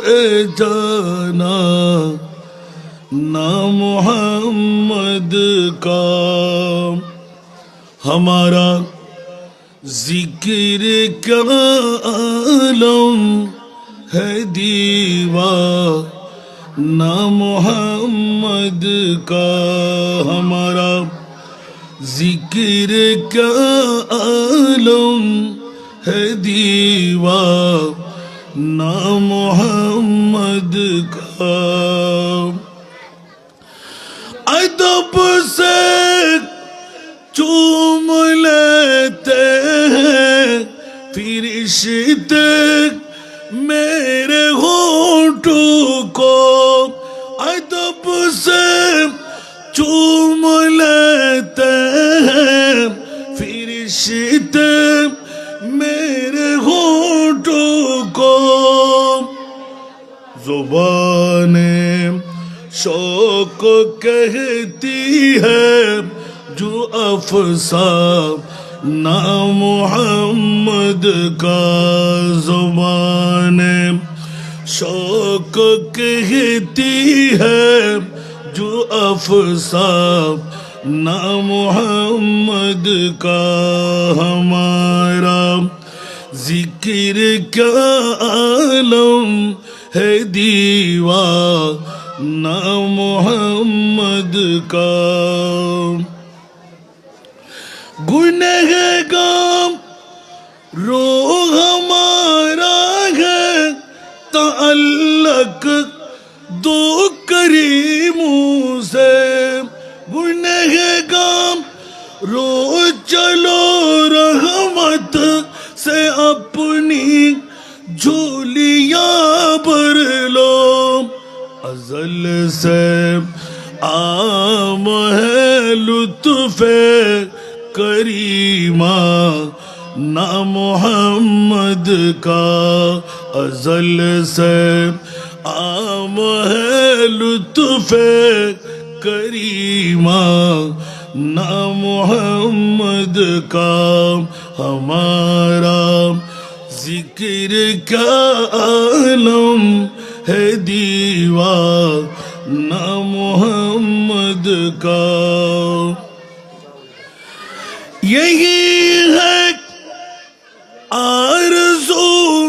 ए जाना ना मोहम्मद का। हमारा जिक्र क्या आलम है दीवाना मोहम्मद का। हमारा जिक्र क्या आलम है दीवाना मोहम्मद का। अदब से चूम लेते हैं फरिश्ते मेरे होठों को। अदब से चूम लेते हैं फरिश्ते मेरे होठों को। ज़ुबाने शौक कहती है जो अफ़साना मोहम्मद का। ज़ुबाने शौक कहती है जो अफ़साना मोहम्मद का। हमारा जिक्र क्या आलम है दीवाना मोहम्मद का। गुनहगार रो हमारा है ताल्लुक दो करीमों से। गुनहगार रो चलो रहमत से अपनी झोलियां भर लो। अज़ल से आम है लुत्फ़े करीमा ना मोहम्मद का। अज़ल से आम है लुत्फ़े करीमा ना मोहम्मद का। हमारा जिक्र क्या आलम है दीवाना मोहम्मद का। यही है आरज़ू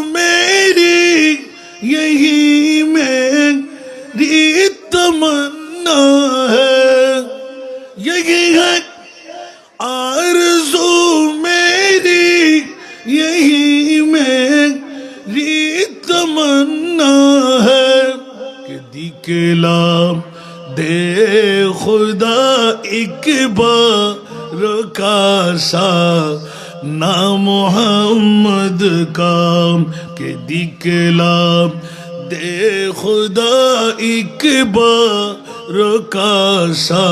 मेरी यही मेरी तमन्ना है। यही है आरज़ू मेरी यही मेरी तमन्ना है कि दिखला दे खुदा एक बार काशा ना मोहम्मद का। के दिखला दे खुदा एक बार काशा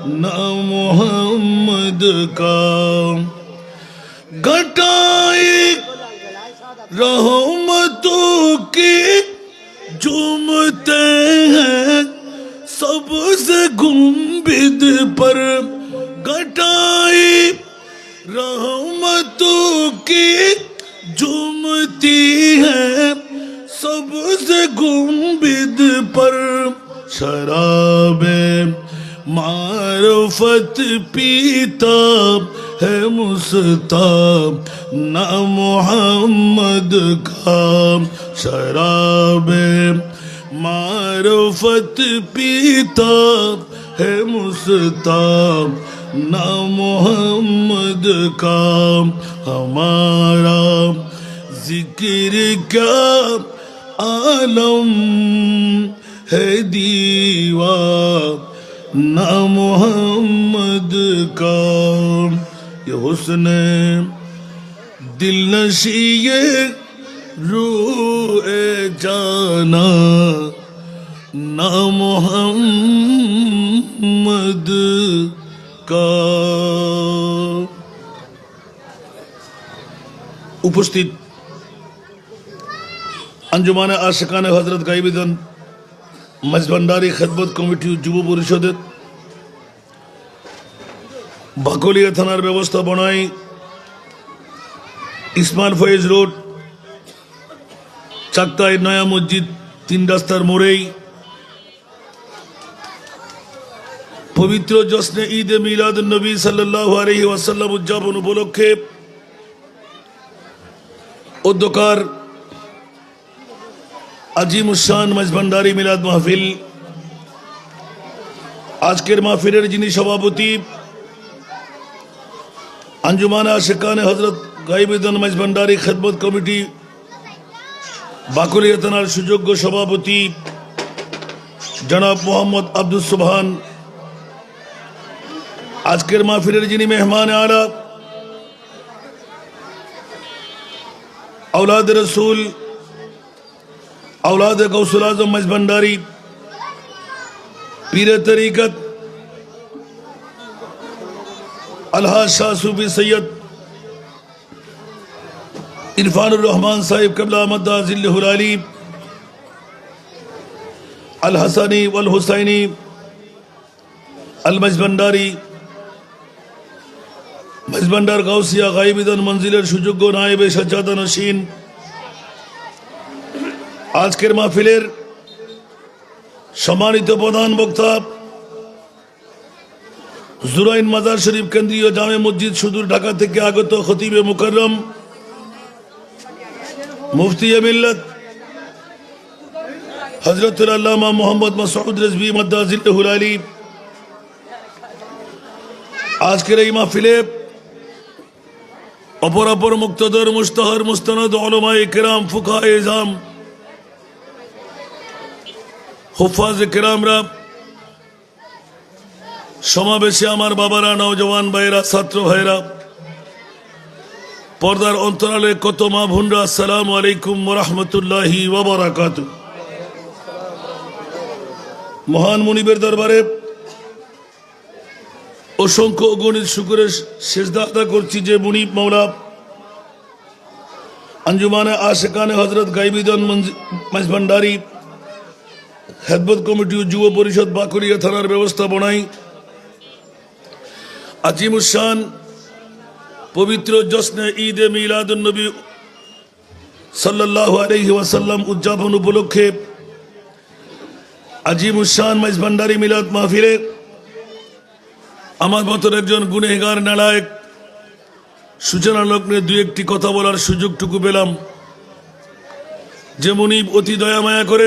ना मोहम्मद का। घटाए रहमतों की झूमते हैं सबसे गुंबिद पर। घटाए रहमतों की झूमती है सबसे गुंबिद पर। शराबे मारफत पीता है मुस्ताब ना मोहम्मद का। शराबे मारफत पीता है मुस्ताब ना मोहम्मद का। हमारा जिक्र क्या आलम है दीवाना मोहम्मद का। ये हुस्न दिल नशी ये रूए जाना ना मोहम्मद का। উপস্থিত আঞ্জুমানে আশিকানে হযরত গাইবীগণ মাঝভান্ডারী খেদমত কমিটি যুব পরিষদের ভাকুলিয়া থানার ব্যবস্থাপনায় ইসমাইল ফয়েজ রোড চাকতায় নয়া মসজিদ 3 রাস্তার মোড়েই পবিত্র জশ্নে ঈদে মিলাদুন নবী সাল্লাল্লাহু আলাইহি ওয়াসাল্লাম উদযাপন উপলক্ষে উদ্যোকার আজিমুশান মজভান্ডারি মিলাদ মাহফিল। আজকের মাহফিলের যিনি সভাপতি, আঞ্জুমানে আশিকানে হযরত গাইবুদ্দিন মজভান্ডারি খেদমত কমিটি বাকুলিয়া থানার সুযোগ্য সভাপতি জনাব মোহাম্মদ আব্দুল সুবহান, আজকের মাহফিলের যিনি মেহমান আলা, औलाद रसूल औलाद गौसुल आजम मजभंडारी पीर तरीकत अलहाज शाह सूफी सैयद इरफानुर रहमान साहिब कबला मद्दा जिल्लुहुल अली अल हसनी वल हुसैनी अल मजभंडारी मजभंडार गाउसिया गाइबिदन मंजिलेर सुযোগ্য नायबे सज्जादा नशीन। आजकेर महफिलेर सम्मानित प्रधान बक्ता जुराइन मजार शरीफ केंद्रीय जामे मस्जिद सुदूर ढाका থেকে আগত খতিবে মুকাররম मुफ्ती मिल्लत हजरतुल अल्लामा मोहम्मद मसऊद रिजवी मद्दा जिल्लुहुल अली। आजकेर এই মাহফিলে অপরাপর মুক্তদর মুস্তাহার মুস্তানাদ উলামায়ে কিরাম ফুকাহায়ে ইজাম হুফাজে কিরামরা সমাবেশে আমার বাবারা, নওজওয়ান ভাইরা, ছাত্র ভাইরা, পর্দার অন্তরালে কত মা বোনরা, আসসালামু আলাইকুম ওয়া রাহমাতুল্লাহি ওয়া বারাকাতুহু। মহান মুনিবের দরবারে অসংখ্য অগণিত শুকরের সেজদা আদা করছি যে মুনিব মাওলা আঞ্জুমানে আশিকানে হযরত গাইবুদ্দিন মজভান্ডারি খেদমত কমিটি ও যুব পরিষদ বাকুলিয়া থানার ব্যবস্থাপনায় আজিমুশান পবিত্র জশ্নে ঈদে মিলাদুন নবী সাল্লাল্লাহু আলাইহি ওয়াসাল্লাম উদযাপন উপলক্ষে আজিমুশান মজভান্ডারি মিলাদ মাহফিলে আমার মতন একজন গুনেগার নালায়েক সূচনা লগ্নে দুই একটি কথা বলার সুযোগটুকু পেলাম। যে মুনিব অতি দয়া মায়া করে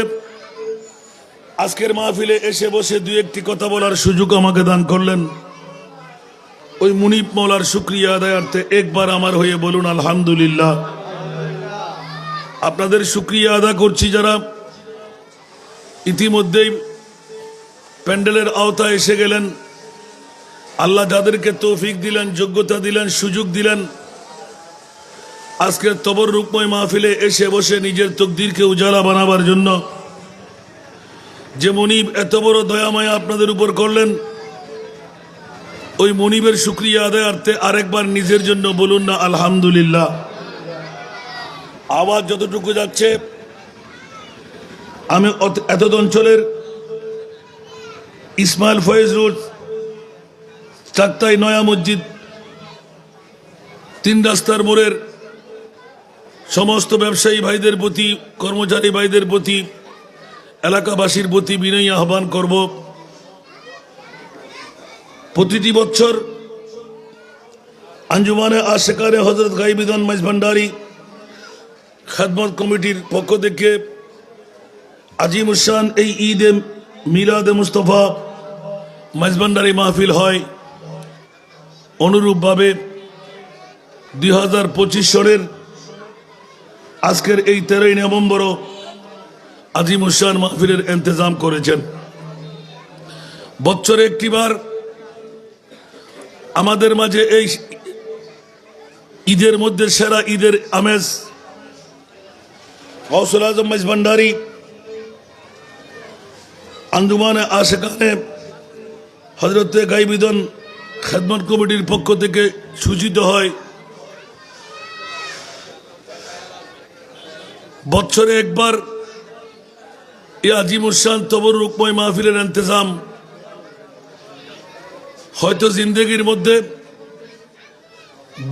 আজকের মাহফিলে এসে বসে দুই একটি কথা বলার সুযোগ আমাকে দান করলেন, ওই মুনিব মওলার শুকরিয়া আদায়ার্থে একবার আমার হয়ে বলুন আলহামদুলিল্লাহ। আপনাদের শুকরিয়া আদা করছি যারা ইতিমধ্যেই প্যান্ডেলের আওতায় এসে গেলেন। আল্লাহ যাদেরকে তৌফিক দিলেন, যোগ্যতা দিলেন, সুযোগ দিলেন, আজকের তবররুকময় মাহফিলে এসে বসে নিজের তকদিরকে উজালা বানাবার জন্য যে মুনিব এত বড় দয়াময় আপনাদের উপর করলেন, ওই মুনিবের শুকরিয়া আদায়ার্থে আরেকবার নিজের জন্য বলুন না আলহামদুলিল্লাহ। আওয়াজ যতটুকু যাচ্ছে, আমি এতদ অঞ্চলের ইসমাইল ফয়েজ রোড চাকতাই নয়া মসজিদ 3 রাস্তার মোড়ের সমস্ত ব্যবসায়ী ভাইদের প্রতি, কর্মচারী ভাইদের প্রতি, এলাকাবাসীর প্রতি বিনয়ী আহ্বান করব, প্রতিটি বছর আঞ্জুমানে আশিকানে হযরত গাইবুদ্দিন মজভান্ডারি খেদমত কমিটির পক্ষ থেকে আজিমুশান এই ঈদে মিলাদে মুস্তফা মজভান্ডারি মাহফিল হয়। অনুরূপভাবে 2025 সনের আজকের এই 13ই নভেম্বর আজিমুশান মাহফিলের ইন্তজাম করেছেন। বছরে একটিবার আমাদের মাঝে এই ঈদের মধ্যে সেরা ঈদের আমেজ গৌসুল আজম মজভান্ডারি আঞ্জুমানে আশিকানে হযরত গাইবুদ্দিন খেদমত কমিটির পক্ষ থেকে সূচিত হয়। বছরে একবার এই আজিমুশান তবররুকময় মাহফিলের ইন্তজাম হয়তো জিন্দেগির মধ্যে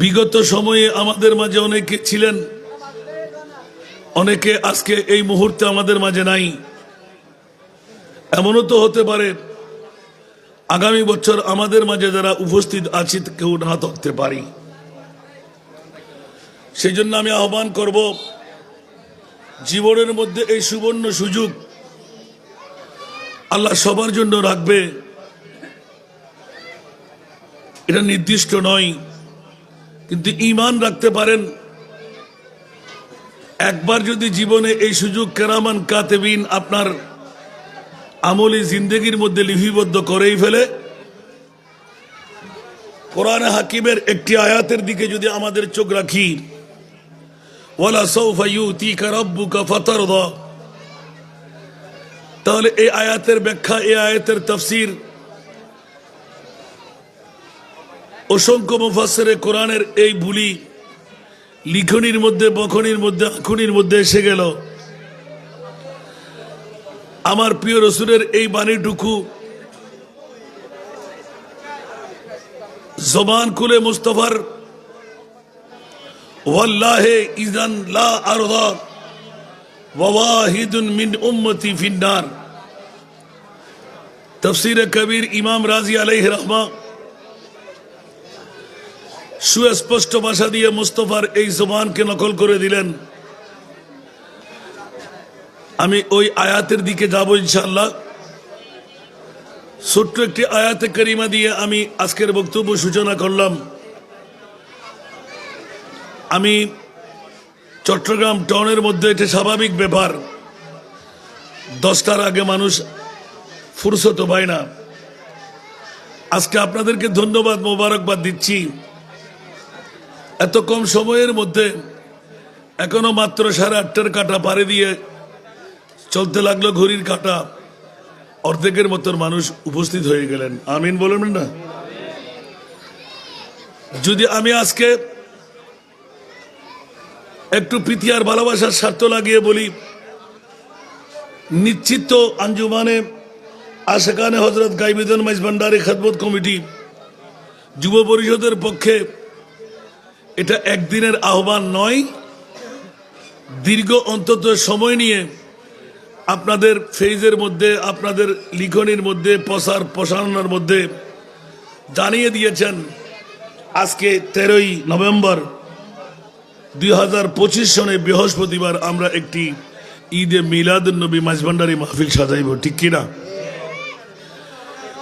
বিগত সময়ে আমাদের মাঝে অনেকে ছিলেন অনেকে আজকে এই মুহূর্তে আমাদের মাঝে নাই। এমনও তো হতে পারে আগামী বছর আমাদের মাঝে যারা উপস্থিত আছি কেউ না থাকতে পারি। সেই জন্য আমি আহ্বান করব, জীবনের মধ্যে এই সুবর্ণ সুযোগ আল্লাহ সবার জন্য রাখবে, এটা নির্দিষ্ট নয়। কিন্তু ঈমান রাখতে পারেন, একবার যদি জীবনে এই সুযোগ কেরামান কাতেবিন আপনার আমলি জিন্দেগির মধ্যে লিপিবদ্ধ করেই ফেলে, কোরআনে হাকিমের একটি আয়াতের দিকে যদি আমাদের চোখ রাখি, ওয়ালা সাউফা ইউতিকা রাব্বুকা ফাতারদা, তাহলে এই আয়াতের ব্যাখ্যা, এই আয়াতের তাফসীর অসংখ্য মুফাসসিরে কোরআনের এই বুলি লিখনির মধ্যে, বখনির মধ্যে, আখুনির মধ্যে এসে গেল। আমার প্রিয় রাসূলের এই বাণীটুকু জবান খুলে মুস্তাফার ওয়াল্লাহি ইযান লা আরদা ওয়া ওয়াহিদুন মিন উম্মতি ফিন্নার, তাফসীরে কবির ইমাম রাজি আলাইহি রাহমা সুস্পষ্ট ভাষা দিয়ে মুস্তাফার এই জবানকে নকল করে দিলেন। আমি ওই আয়াতের দিকে যাব ইনশাআল্লাহ। ছোট্ট একটি আয়াতে কারিমা দিয়ে আমি আজকের বক্তব্য সূচনা করলাম। আমি চট্টগ্রাম টাউনের মধ্যে, এটা স্বাভাবিক ব্যাপার, 10টার আগে মানুষ ফুরসত পায় না। আজকে আপনাদেরকে ধন্যবাদ, মোবারকবাদ দিচ্ছি। এত কম সময়ের মধ্যে এখনো মাত্র 8:30 কাঁটা পাড়ি দিয়ে চলতে লাগলো ঘড়ির কাঁটা, অর্ধেকের মতো মানুষ উপস্থিত হয়ে গেলেন। আমিন বলবেন না? যদি আমি আজকে একটু প্রীতি আর ভালোবাসার স্বার্থ লাগিয়ে বলি, নিশ্চিত আঞ্জুমানে আশেকানে হযরত গাইবুদ্দিন মাইজভান্ডারী খেদমত কমিটি যুব পরিষদের পক্ষে এটা একদিনের আহ্বান নয়, দীর্ঘ অন্তত সময় নিয়ে আপনাদের ফেজের মধ্যে, আপনাদের লিখনির মধ্যে, প্রসারণের মধ্যে জানিয়ে দিয়েছেন আজকে 13ই নভেম্বর 2025 সনে বৃহস্পতিবার আমরা একটি ঈদে মিলাদুন নবী মাইজভান্ডারী মাহফিল সাজাইব, ঠিক কিনা?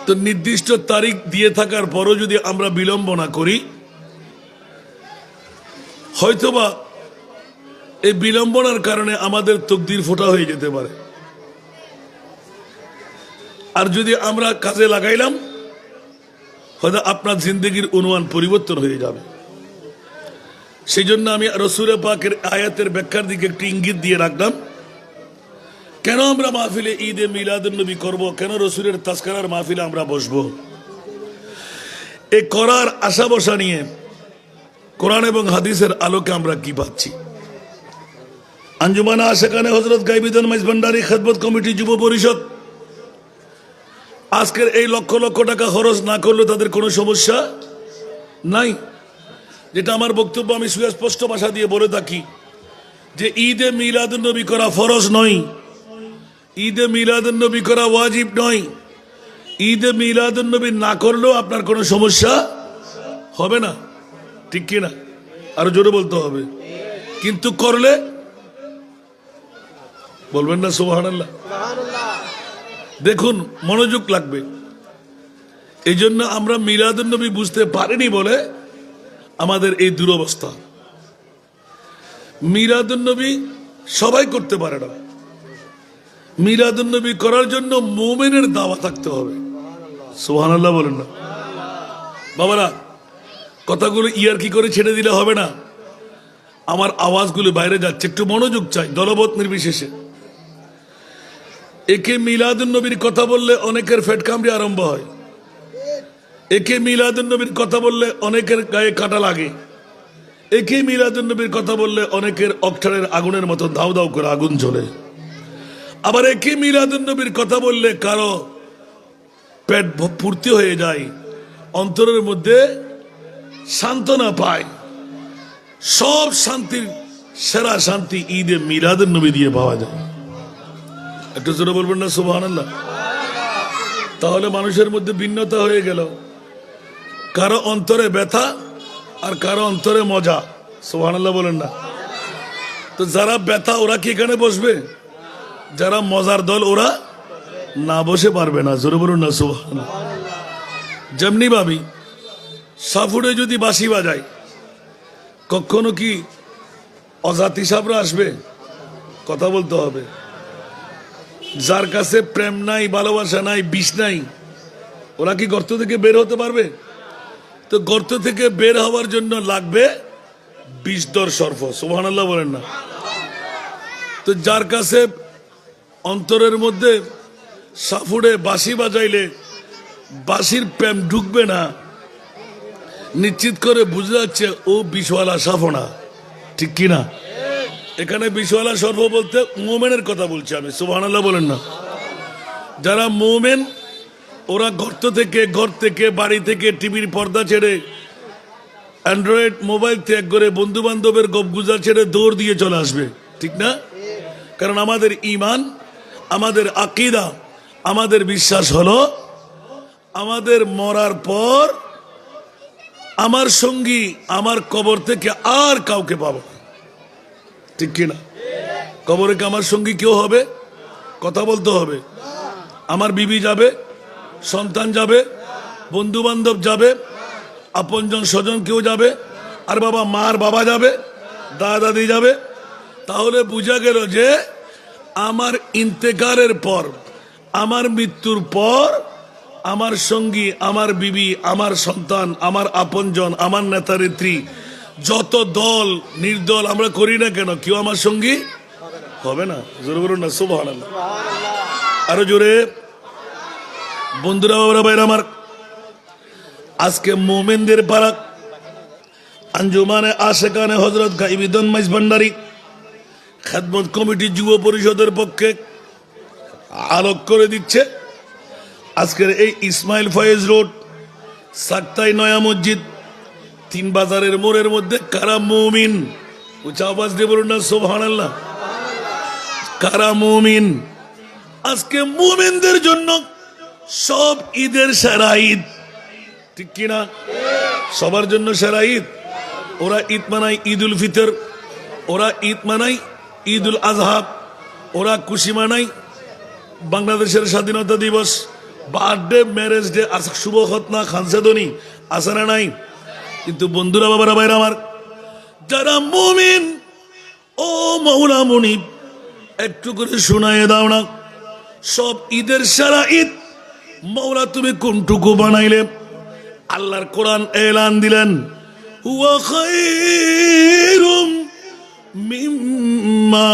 তো নির্দিষ্ট তারিখ দিয়ে থাকার পরও যদি আমরা বিলম্ব না করি, হয়তোবা এই বিলম্বনার কারণে আমাদের তকদির ফোটা হয়ে যেতে পারে। আর যদি আমরা কাজে লাগাইলাম, হয়তো আপনার জিন্দেগির অনুমান পরিবর্তন হয়ে যাবে। সেই জন্য আমি রাসূল পাকের আয়াতের ব্যাখ্যার দিকে একটি ইঙ্গিত দিয়ে রাখলাম। কেন আমরা মাহফিলে ঈদে মিলাদুন নবী করব, কেন রাসূলের তাজকিরার মাহফিলে আমরা বসবো? এই করার আশা বসা নিয়ে কোরআন এবং হাদিসের আলোকে আমরা কি পাচ্ছি? আঞ্জুমানে আশেকানে হযরত গাইবুদ্দিন মাইজভান্ডারী খেদমত কমিটি যুব পরিষদ আজকের এই লক্ষ লক্ষ টাকা খরচ না করলে তাদের কোনো সমস্যা নাই। যেটা আমার বক্তব্য, আমি সুস্পষ্ট ভাষা দিয়ে বলে থাকি যে ঈদে মিলাদুন নবী করা ফরজ নয়, ঈদে মিলাদুন নবী করা ওয়াজিব নয়। ঈদে মিলাদুন নবী না করলেও আপনার কোনো সমস্যা হবে না, ঠিক কিনা? আরো জোরে বলতে হবে। কিন্তু করলে বলবেন না সুবহানাল্লাহ? দেখুন, মনোযোগ লাগবে। এই জন্য আমরা মিলাদুন নবী বুঝতে পারিনি বলে আমাদের এই দুরবস্থা। মিলাদুন নবী সবাই করতে পারে না। মিলাদুন নবী করার জন্য মুমিনের দাওয়া থাকতে হবে। সুবহানাল্লাহ বলেন না? বাবারা, কথাগুলো ইয়ারকি করে ছেড়ে দিলে হবে না। আমার আওয়াজগুলো বাইরে যাচ্ছে, একটু মনোযোগ চাই, দলবত নির্বিশেষে। একে মিলাদুন নবীর কথা বললে অনেকের ফেট কামড়ি আরম্ভ হয়, একে মিলাদুন নবীর কথা বললে অনেকের গায়ে কাঁটা লাগে, একে মিলাদুন নবীর কথা বললে অনেকের অকঠারের আগুনের মতো দাউ দাউ করে আগুন জ্বলে। আবার একে মিলাদুন নবীর কথা বললে কারো পেট পূর্তি হয়ে যায়, অন্তরের মধ্যে সান্ত্বনা পায়। সব শান্তির সেরা শান্তি ঈদে মিলাদুন নবী দিয়ে পাওয়া যায়। একটু জোরে বলবেন না সুবহানাল্লাহ? তাহলে মানুষের মধ্যে ভিন্নতা হয়ে গেল, কারো অন্তরে ব্যথা আর কারো অন্তরে মজা। সুবহানাল্লাহ বলেন না? তো যারা ব্যথা ওরা কি এখানে বসবে? যারা মজার দল ওরা না বসে পারবে না। জোরে বলুন না সুবহানাল্লাহ? যেমনি ভাবি সাফুরে যদি বাঁশি বাজায়, কখনো কি অজাতি সাবরা আসবে? কথা বলতে হবে। যার কাছে প্রেম নাই, ভালোবাসা নাই, বিষ নাই, ওরা কি গর্ত থেকে বের হতে পারবে? তো গর্ত থেকে বের হওয়ার জন্য লাগবে বিষদর সর্প। সুবহানাল্লাহ বলেন না? তো যার কাছে অন্তরের মধ্যে সাফুরে বাঁশি বাজাইলে বাঁশির প্রেম ঢুকবে না, নিশ্চিত করে বুঝা যাচ্ছে ও বিষওয়ালা সাফনা। ঠিক কিনা? এখানে বিষওয়ালা সর্প বলতে মোমেনের কথা বলছি আমি। সুবহানাল্লাহ বলেন না? যারা মোমেন ওরা গর্ত থেকে, ঘর থেকে, বাড়ি থেকে, টিভির পর্দা ছেড়ে, অ্যান্ড্রয়েড মোবাইল ত্যাগ করে, বন্ধু বান্ধবের গপগুজা ছেড়ে দৌড় দিয়ে চলে আসবে। ঠিক না? কারণ আমাদের ঈমান, আমাদের আকীদা, আমাদের বিশ্বাস হলো আমাদের মরার পর আমার সঙ্গী আমার কবর থেকে আর কাউকে পাবো। ঠিক কিনা? কবরে কি আমার সঙ্গী কেউ হবে? কথা বলতে হবে। আমার বিবি যাবে, সন্তান যাবে, বন্ধু বান্ধব যাবে, আপনজন স্বজন কেউ যাবে, আর বাবা মার বাবা যাবে, দাদা দাদি যাবে। তাহলে বোঝা গেল যে আমার ইন্তেকারের পর, আমার মৃত্যুর পর আমার সঙ্গী, আমার বিবি, আমার সন্তান, আমার আপনজন, আমার নেতানেত্রী, যত দল নির্দল আমরা করি না কেন, কেউ আমার সঙ্গী হবে না। জোরে বলুন না সুবহানাল্লাহ? আরো জোরে। বন্ধুরা, বাবারা, ভাইরা আমার, আজকে মোমেনদের পাড়া আঞ্জুমানে আশেকানে হযরত গাইবুদ্দিন মাইজ ভান্ডারী খেদমত কমিটি যুব পরিষদের পক্ষে আলোক করে দিচ্ছে আজকের এই ইসমাইল ফয়েজ রোড, সাক্তাই নয়া মসজিদ, 3 বাজারের মোড়ের মধ্যে কারা মুমিন? উচ্চ আওয়াজ দিয়ে বলুন না সুবহানাল্লাহ? কারা মুমিন? আজকে মুমিনদের জন্য সব ঈদের সেরা ঈদ। ঠিক কিনা? সবার জন্য সেরা ঈদ। ওরা ঈদ মানায় ঈদুল ফিতর, ওরা ঈদ মানায় ঈদুল আজহা, ওরা খুশি মানায় বাংলাদেশের স্বাধীনতা দিবস, বার্থডে, ম্যারেজ ডে, শুভ খতনা, খানসেদনি আছে না নাই? কিন্তু বন্ধুরা, বাবারা, ভাইরা আমার, যারা মুমিন, ও মাওলা মুনিব, একটু করে শোনায় দাও না, সব ঈদের সেরা ঈদ মাওলা তুমি কোনটুকু বানাইলে? আল্লাহর কোরআন এলান দিলেন, হুয়া খায়রুম মিম্মা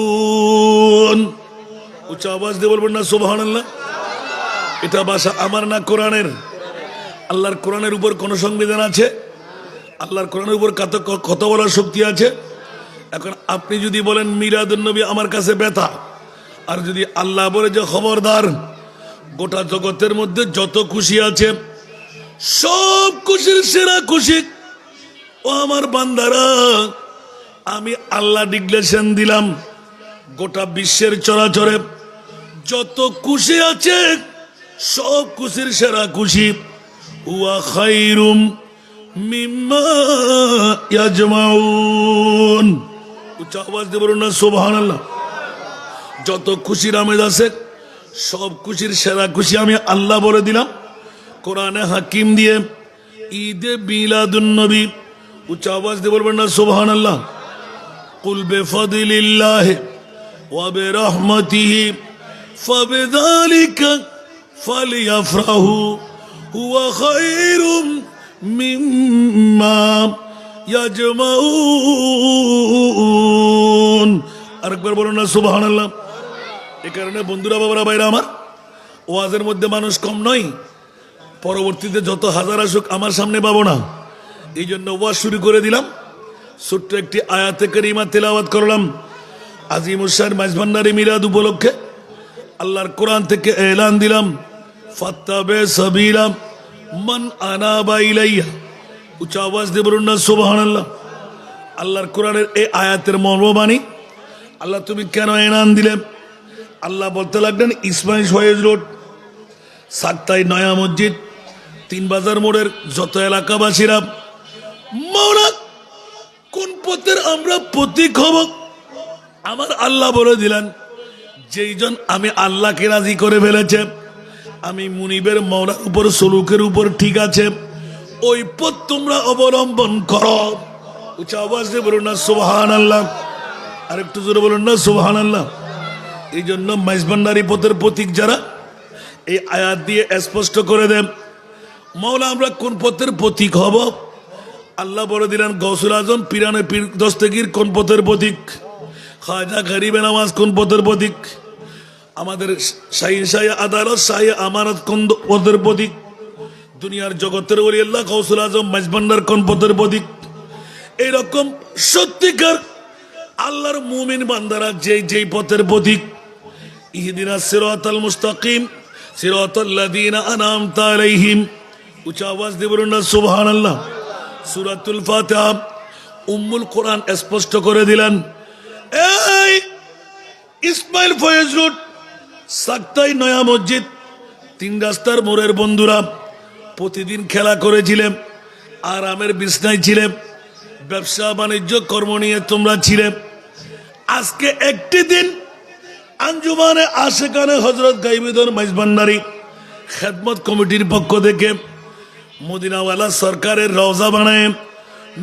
ইয়াজমাউন। উচ্চ আওয়াজ দিয়ে বলবেন না সুবহানাল্লাহ? এটা ভাষা আমার না কোরআনের? আল্লাহর কোরআনের উপর কোন সংবিধান আছে? আল্লাহর কোরআনের উপর কত বলার শক্তি আছে? এখন আপনি যদি বলেন মিলাদুন নবী আমার কাছে ব্যথা, আর যদি আল্লাহ বলে যে খবরদার, গোটা জগতের মধ্যে যত খুশি আছে সব খুশির সেরা খুশি ও আমার বান্দারা, আমি আল্লাহ ডিক্লেরেশন দিলাম, গোটা বিশ্বের চরাচরে যত খুশি আছে সব খুশির সেরা খুশি ওয়া খায়রুম মিম্মা ইয়াজমাউন। উচ্চ আওয়াজ দিয়ে বলুন না সুবহানাল্লাহ? যত খুশির আমেজ আছে সব খুশির সেরা খুশি আমি আল্লাহ বলে দিলাম কোরআনে হাকিম দিয়ে। ঈদে মিলাদুন নবী, উচ্চ আওয়াজ দিয়ে বলবেন না সুবহানাল্লাহ? কুল বিফাদিলিল্লাহি ওয়া বিরহমাতিহি ফাবিযালিকা ফালিয়াফরাহু হুয়া খায়রুম মিম্মা ইয়াজমাউন। আরেকবার বলুন না সুবহানাল্লাহ? এই কারণে বন্ধুরা, বাবারা, ভাইরা আমার, ওয়াজের মধ্যে মানুষ কম নয়, পরবর্তীতে যত হাজার আসুক আমার সামনে পাবো না, এই জন্য ওয়াজ শুরু করে দিলাম। ছোট্ট একটি আয়াতে কারিমা তেলাওয়াত করলাম আজিমুস-শান মাইজ ভান্ডারী মিলাদ উপলক্ষে। আল্লাহর কোরআন থেকে এলান দিলাম, ফাত্তাবে সাবিলা মান আনাবা ইলাইয়া উচ্চ আওয়াজ দিয়ে বলুন না সুবহানাল্লাহ। আল্লাহর কোরআনের এই আয়াতের মর্মবাণী, আল্লাহ তুমি কেন এনাম দিলে? আল্লাহ বলতে লাগলেন ইসমাইল ফয়েজ রোড, সাক্তাই নয়া মসজিদ, 3 বাজার মোড়ের যত এলাকাবাসীরা, মাওলা কোন পথের আমরা প্রতীক হব? আমার আল্লাহ বলে দিলেন যেইজন আমি আল্লাহকে রাজি করে ফেলেছে, আমি মুনিবের মাওলার উপর সলুকের উপর ঠিক আছে, ওই পথ তোমরা অবলম্বন করো। উচ্চ আওয়াজ দিয়ে বলুন না সুবহানাল্লাহ। আর একটু জোরে বলুন না সুবহানাল্লাহ। এই জন্য মাইজভান্ডারি পথের প্রতীক যারা, এই আয়াত দিয়ে স্পষ্ট করে দেন মাওলা আমরা কোন পথের প্রতীক হব। আল্লাহ বলে দিলেন গৌসুল আজম পিরানে পীর দস্তগীর কোন পথের প্রতীক, খাজা গরিবে নামাজ কোন পথের প্রতীক, আমাদের শাহী আদালত শাহী আমানত কোন পথের প্রতীক, দুনিয়ার জগতের ওলি আল্লাহ গৌসুল আজম মাইজভান্ডার কোন পথের প্রতীক। এইরকম সত্যিকার আল্লাহর মুমিন বান্দারা যেই পথের প্রতীক, ইহদিনাস সিরাতাল মুস্তাকিম সিরাতাল্লাযীনা আনআমতা আলাইহিম। উচ্চ আওয়াজ দিয়ে বলুন না সুবহানাল্লাহ। সূরাতুল ফাতিহা উম্মুল কোরআন স্পষ্ট করে দিলেন এই ইসমাইল ফয়েজ রোড, সাক্তাই নয়া মসজিদ, 3 রাস্তার মোড়ের বন্ধুরা প্রতিদিন খেলা করেছিলেন, আরামের বিছনায় ছিলেন, ব্যবসা বাণিজ্য কর্ম নিয়ে তোমরা ছিলে। আজকে একটি দিন আঞ্জুমানে আশেকানে হযরত গাইবুদ্দিন মাইজভান্ডারী খেদমত কমিটির পক্ষ থেকে মদিনাওয়ালা সরকারের রওজা বানায়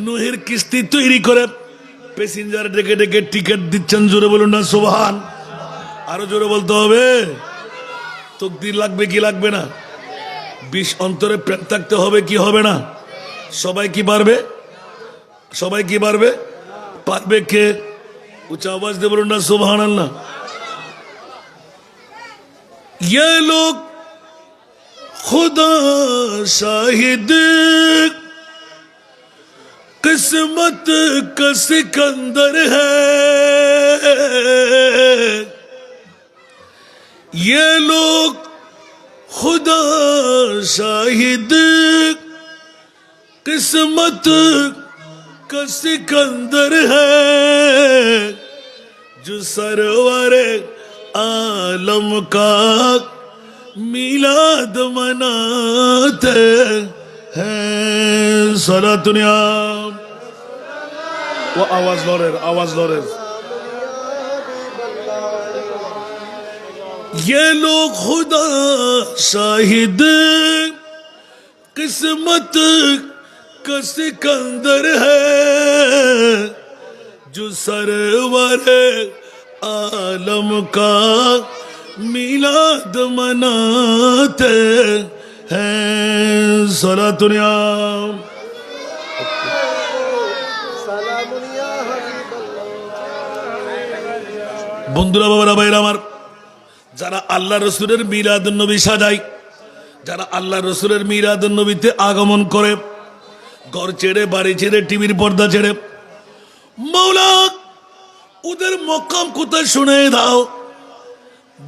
নুহের কিস্তি তৈরি করে প্যাসেঞ্জার ডেকে ডেকে টিকিট দিচ্ছেন। জোরে বলুন না সুবহান। আরো জোরে বলতে হবে। তাকবীর লাগবে কি লাগবে না? 20 অন্তরে প্রেম থাকতে হবে কি হবে না? সবাই কি পারবে? সবাই কি পারবে? পারবে কে? উচ্চ আওয়াজ দিয়ে বলুন না সুবহানাল্লাহ। ये लोग खुदा शाहिद किस्मत का सिकंदर है, ये लोग खुदा शाहिद किस्मत का सिकंदर है, जो सरवर आलम का मिलाद मनाते हैं। सारा दुनिया वो आवाज लौरे ये लोग खुदा शाहिद किस्मत का सिकंदर है, जो सरवर आलम का मिलाद मनाते हैं। सारा दुनिया বন্ধুরা বাবারা ভাইরা আমার, যারা আল্লাহ রসুলের মিলাদুন নবী সাজায়, যারা আল্লাহ রসুলের মিলাদুন নবীতে আগমন করে, ঘর ছেড়ে বাড়ি ছেড়ে টিভির পর্দা ছেড়ে, মাওলা ওদের মকাম কোথায় শুনে দাও।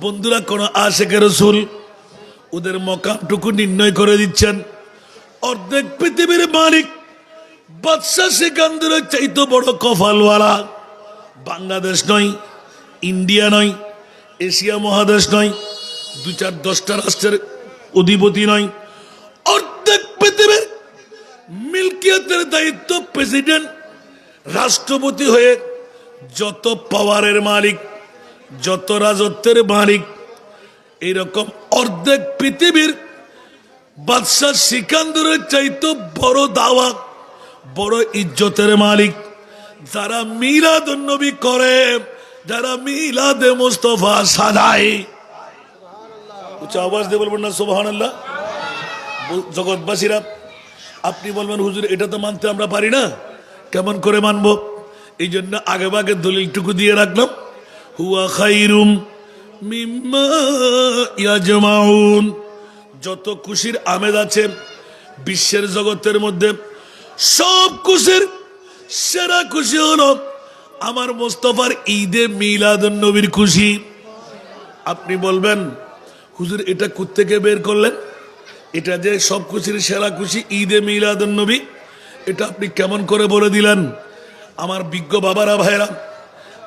বন্ধুরা কোন আশিকে রসুল ওদের মকামটুকু নির্ণয় করে দিচ্ছেন। অর্ধেক পৃথিবীর মালিক বাদশা সিকান্দরের চাইতে বড় কপালওয়ালা বাংলাদেশ নয়, ইন্ডিয়া নয়, এশিয়া মহাদেশ নয়, 2-4-10টা রাষ্ট্রের অধিপতি নয়, অর্ধেক পৃথিবীর মিল্কিয়তের দায়িত্ব প্রেসিডেন্ট রাষ্ট্রপতি হয়ে যত পাওয়ারের মালিক, যত রাজত্বের মালিক, এইরকম অর্ধেক পৃথিবীর বাদশা সিকান্দরের চাইতে বড় দাওয়া, বড় ইজ্জতের মালিক, যারা মিলাদুন নবী করে, যারা মিলাদে মুস্তাফা সাজায়। উচ্চ আওয়াজ দিয়ে বলবেন না সুবহানাল্লাহ। জগৎবাসীরা আপনি বলবেন হুজুর এটা তো মানতে আমরা পারি না, কেমন করে মানবো? এই জন্য আগে ভাগে দলিলটুকু দিয়ে রাখলাম, হুয়া খাইরুম মিম্মা ইয়াজমাউন। যত খুশির আমেজ আছে বিশ্বের জগতের মধ্যে, সব খুশির সেরা খুশি হলো আমার মোস্তফার ঈদে মিলাদুন নবীর খুশি। আপনি বলবেন হুজুর এটা কোত্থেকে বের করলেন? এটা যে সব খুশির সেরা খুশি ঈদে মিলাদুন নবী, এটা আপনি কেমন করে বলে দিলেন? আমার বিজ্ঞ বাবারা ভাইরা,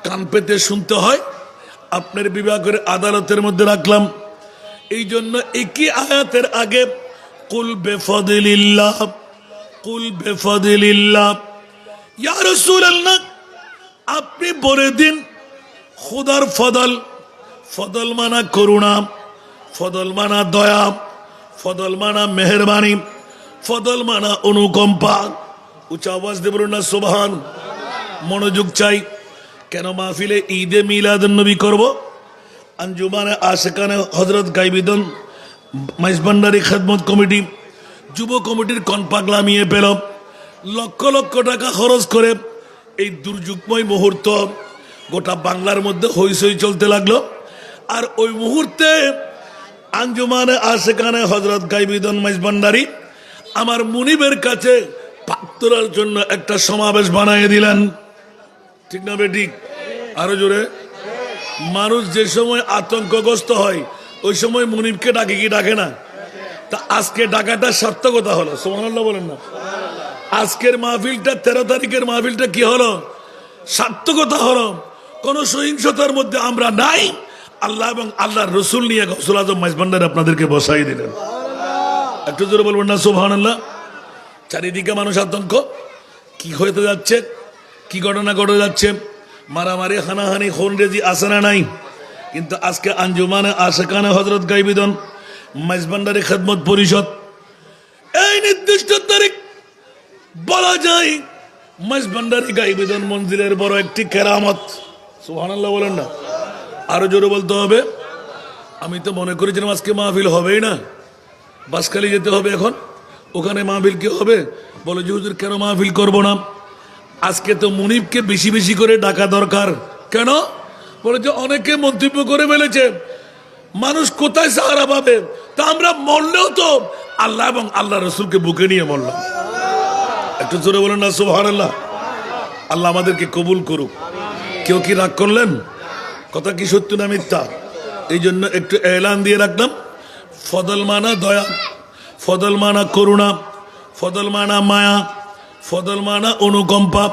কান পেতে শুনতে হয়। আপনার বিবাহ করে আদালতের মধ্যে রাখলাম। এই জন্য একই আয়াতের আগে কুল বেফাদিলিল্লাহ, কুল বেফাদিলিল্লাহ, ইয়া রাসূলুল্লাহ আপনি বলে দিন খুদার ফদল। ফদল মানা করুণা, ফদল মানা দয়া, ফদল মানা মেহেরবানি, ফদল মানা অনুকম্পা। উচ্চ আওয়াজ দিয়ে বলুন না সুবহান। মনোযোগ চাই। কেন মাহফিলে ঈদে মিলাদুন নবী করব? আঞ্জুমানে আশিকানে হযরত গাইবিদন মাইজভান্ডারী খেদমত কমিটি যুব কমিটির কনপাগলামিয়ে পেল। লক্ষ লক্ষ টাকা খরচ করে এই দুর্যোগময় মুহূর্ত গোটা বাংলার মধ্যে হইচই চলতে লাগলো। আর ওই মুহূর্তে আঞ্জুমানে আশিকানে হযরত গাইবিদন মাইজভান্ডারী আমার মুনিবের কাছে পাক তোলার জন্য একটা সমাবেশ বানিয়ে দিলেন। ঠিক না বেঠিক? আরো জোরে। মানুষ যে সময় আতঙ্কগ্রস্ত হয় ওই সময় মুনিবকে ডাকে কি ডাকে না? তা আজকে ডাকাটা সার্থকতা হলো। সুবহানাল্লাহ বলেন না। আজকের মাহফিলটা 13 তারিখের মাহফিলটা কি হলো? সার্থকতা হলো। কোন সহিংসতার মধ্যে আমরা নাই। আল্লাহ এবং আল্লাহর রসুল নিয়ে গৌসুল আজম মাইজভান্ডারী আপনাদেরকে বসাই দিলেন। একটু জোরে বলবেন না সুবহানাল্লাহ। চারিদিকে মানুষ আতঙ্ক, কি হতে যাচ্ছে, কি ঘটনা ঘটে যাচ্ছে, মারামারি হানাহানি খুনরেজি আছে না নাই? কিন্তু আজকে আঞ্জুমানে আশিকানে হযরত গাইবিদন মাইজভান্ডারী খেদমত পরিষদ এই নির্দিষ্ট তারিখ বলা যায় মাইজভান্ডারী গাইবিদন মঞ্জিলের বড় একটি কেরামত। সুবহানাল্লাহ বলেন না। আরো জোরে বলতে হবে। আমি তো মনে করেছিলাম আজকে মাহফিল হবেই না, বাসখালী যেতে হবে। এখন ওখানে মাহফিল কি হবে? বলে যে হুজুর কেন মাহফিল করব না? আজকে তো মুনিবকে বেশি বেশি করে ডাকা দরকার। কেন? বলে যে অনেকে মন্তব্য করে ফেলেছে মানুষ কোথায় সাহারা পাবে। তা আমরা মরলেও তো আল্লাহ এবং আল্লাহ রসুলকে বুকে নিয়ে মরলাম। একটু জোরে বলেন না সুবহানাল্লাহ। আল্লাহ আমাদেরকে কবুল করুক। কেউ কি রাগ করলেন? কথা কি সত্য না মিথ্যা? এই জন্য একটু এলান দিয়ে রাখলাম। ফদল মানা দয়া, ফদল মানা করুণা, ফদল মানা মায়া, ফদল মানা অনুকম্পা।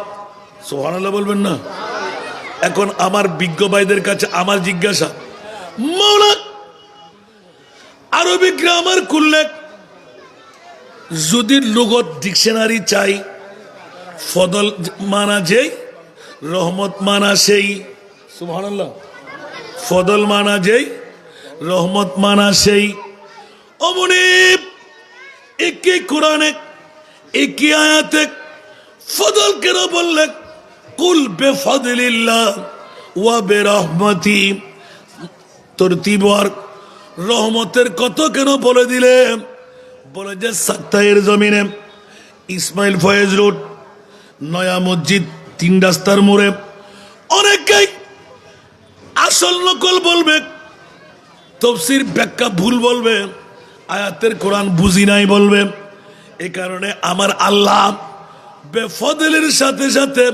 সুবহানাল্লাহ বলবেন না। এখন আমার বিজ্ঞ ভাইদের কাছে আমার জিজ্ঞাসা, মাওলা আরবি গ্রামার খুললে যদি লুগত ডিকশনারি চাই, ফদল মানা যেই, রহমত মানা সেই। সুবহানাল্লাহ। ফদল মানা যেই, রহমত মানা সেই। অমনি একই কোরআনে একই আয়াতে ফদল কেন বললেন? কুল বেফাদিলিল্লাহ ওয়া বিরহমাতি। তরতিবার রহমতের কত কেন বলে দিলে? বলে যে সাক্তাইয়ের জমিনে ইসমাইল ফয়েজ রোড, নয়া মসজিদ, 3 রাস্তার মোড়ে অনেকেই আসল নকল বলবে, তফসির ব্যাখ্যা ভুল বলবে, আয়াতের কোরআন বুঝি নাই বলবে। এ কারণে আমার আল্লাহ বেফদলের সাথে সাথে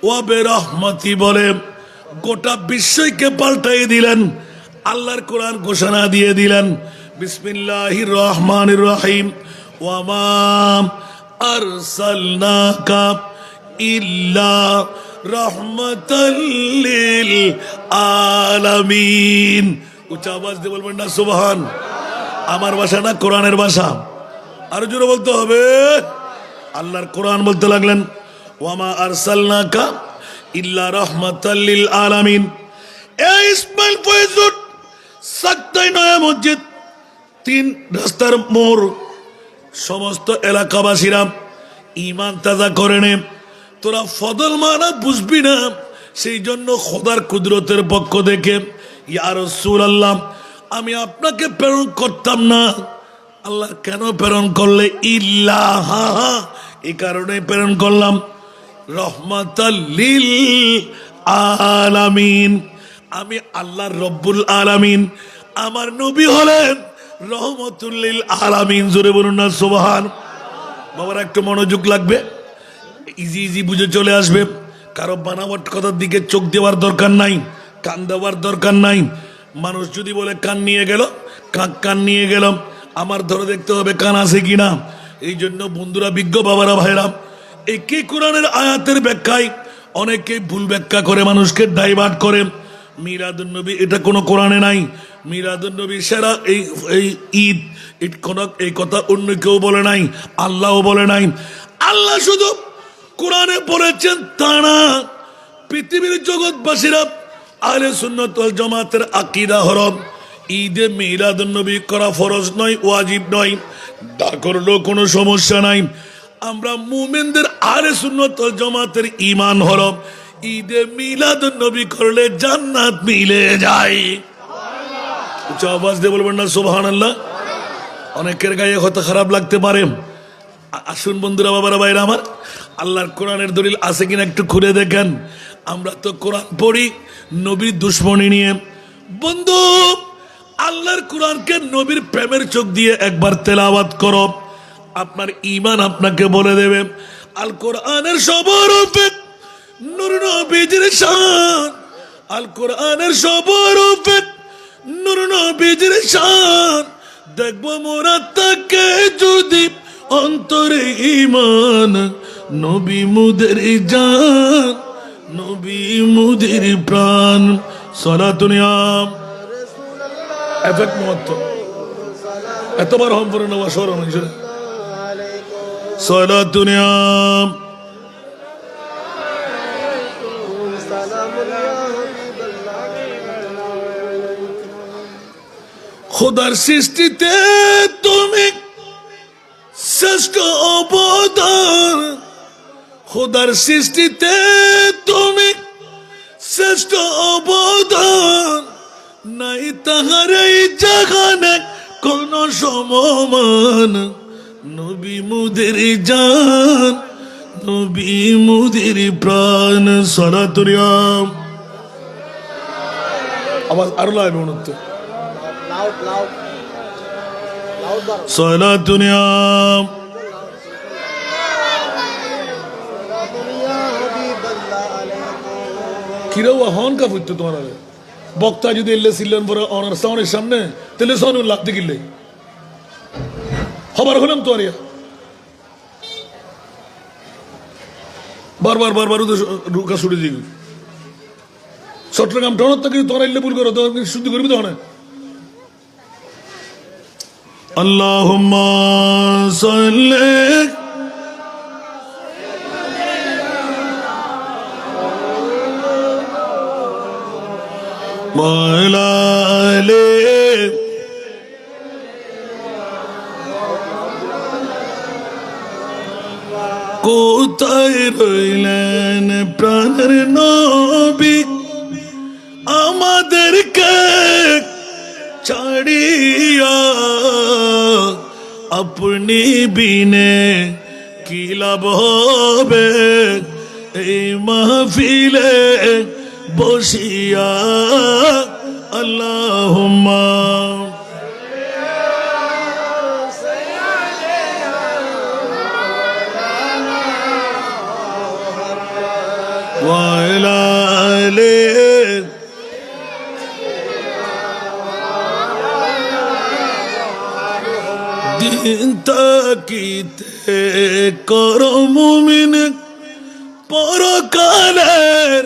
ওয়া বিরহমতি বলে গোটা বিশ্বকে পাল্টাই দিলেন। আল্লাহর কোরআন ঘোষণা দিয়ে দিলেন, বিসমিল্লাহির রহমানির রহিম, ওয়া মা আরসালনাকা ইল্লা রাহমাতাল লিল আলামিন। উচ্চ আওয়াজ দিয়ে বলবেন না সুবহান। আমার ভাষা না কোরআনের ভাষা। আরো জোরে বলতে হবে। আল্লাহর কোরআন বলতে লাগলেন, ওয়া মা আরসালনাকা ইল্লা রাহমাতাল লিল আলামিন। এই ইসমাইল ফয়েজ রোড, সাক্তাই নয়া মসজিদ, 3 রাস্তার মোড়, সমস্ত এলাকাবাসীরা ঈমান তাজা করে নে। তোরা ফদল মানা বুঝবি না, সেই জন্য খোদার কুদরতের পক্ষ থেকে ইয়া রাসূলুল্লাহ আমি আপনাকে প্রেরণ করতাম না। আল্লাহ কেন প্রেরণ করলে? ইল্লাহ, এই কারণে প্রেরণ করলাম, রহমাতাল লিল আলামিন। আমি আল্লাহ রব্বুল আলামিন, আমার নবী হলেন রহমাতুল লিল আলামিন। জোরে বলুন না সুবহান। বাবার একটু মনোযোগ লাগবে, ইজি ইজি বুঝে চলে আসবে। কারো বানাবট কথার দিকে চোখ দেওয়ার দরকার নাই, কান দেওয়ার দরকার নাই। মানুষ যদি বলে কান নিয়ে গেল, কান নিয়ে গেল, আমার ধরে দেখতে হবে কান আছে কিনা। এই জন্য বন্ধুরা, বিজ্ঞ বাবারা, ভাইরা, একই কোরআনের আয়াতের ব্যাখ্যায় অনেকে ভুল ব্যাখ্যা করে, মানুষকে ডাইভার্ট করে। মিলাদুন নবী এটা কোনো কোরআনে নাই। মিলাদুন নবী সেরা এই ঈদ, এই কথা অন্য কেউ বলে নাই, আল্লাহও বলে নাই। আল্লাহ শুধু কোরআনে বলেছেন তা না, পৃথিবীর জগৎবাসীরা আহলে সুন্নাত ওয়াল জামাতের আকীদা হলো ঈদে মিলাদুন নবী করা ফরজ নয়, ওয়াজিব নয়, দা করলেও কোনো সমস্যা নাই। আমরা মুমিনদের আহলে সুন্নাত ওয়াল জামাতের ঈমান হলো ঈদে মিলাদুন নবী করলে জান্নাত মিলে যায়। উচ্চ আওয়াজ দিয়ে বলবেন না সুবহানাল্লাহ? অনেকের গায়ে হয়তো খারাপ লাগতে পারে। আসুন বন্ধুরা, বাবারা, ভাইরা আমার, আল্লাহর কোরআনের দলিল আছে কিনা একটু খুলে দেখেন। আমরা তো কোরআন পড়ি নবীর দুশ্মনী নিয়ে। বন্ধু, আল্লাহর কোরআনকে নবীর প্রেমের চোখ দিয়ে একবার তেলাওয়াত করো, আপনার ঈমান আপনাকে বলে দেবে আল কোরআনের সবরূপে নূর নবীজির শান, আল কোরআনের সবরূপে নূর নবীজির শান। দেখবো মোরা তাকে যদি অন্তরে ঈমান, নবী মুদের জান, নবী মুদের প্রাণ। সালাতুনিয়াম এফেক্ট মত এতবার হম করে নেওয়া সরম হিসেবে সালাতুনিয়াম। খোদার সৃষ্টিতে তুমি শ্রেষ্ঠ অবদান, খোদার সৃষ্টিতে তুমি শ্রেষ্ঠ অবদান, নাই তাহার এই জাগানে কোন সমমান। নবী মুদের জান, নবী মুদের প্রাণ। সালাতুনিয়াম আওয়াজ আরো লাগবে উন্নত। সালাতুনিয়াম কিরাও হন কা ফুটতো তোমার আগে বক্তা যদি এলে ছিলেন পরে অনার সাউন্ডের সামনে তাহলে সাউন্ড লাগতে গিলে খবর হলাম তো আরিয়া বারবার বারবার রুকা ছুটে দিবি চট্টগ্রাম টাউনত থেকে তোরা এলে ভুল করো, শুদ্ধি করবি তো না। আল্লাহুম্মা সাল্লি ওয়ালা আলি কোথায় রইলেন প্রাণের নবী আমাদেরকে ছাড়িয়া, আপনি বিনে কি লাভ হবে এই মাহফিলে বসিয়া। আল্লাহুম্মা ওয়ালা আলি দিন তাকিতে করো মুমিন পরকালের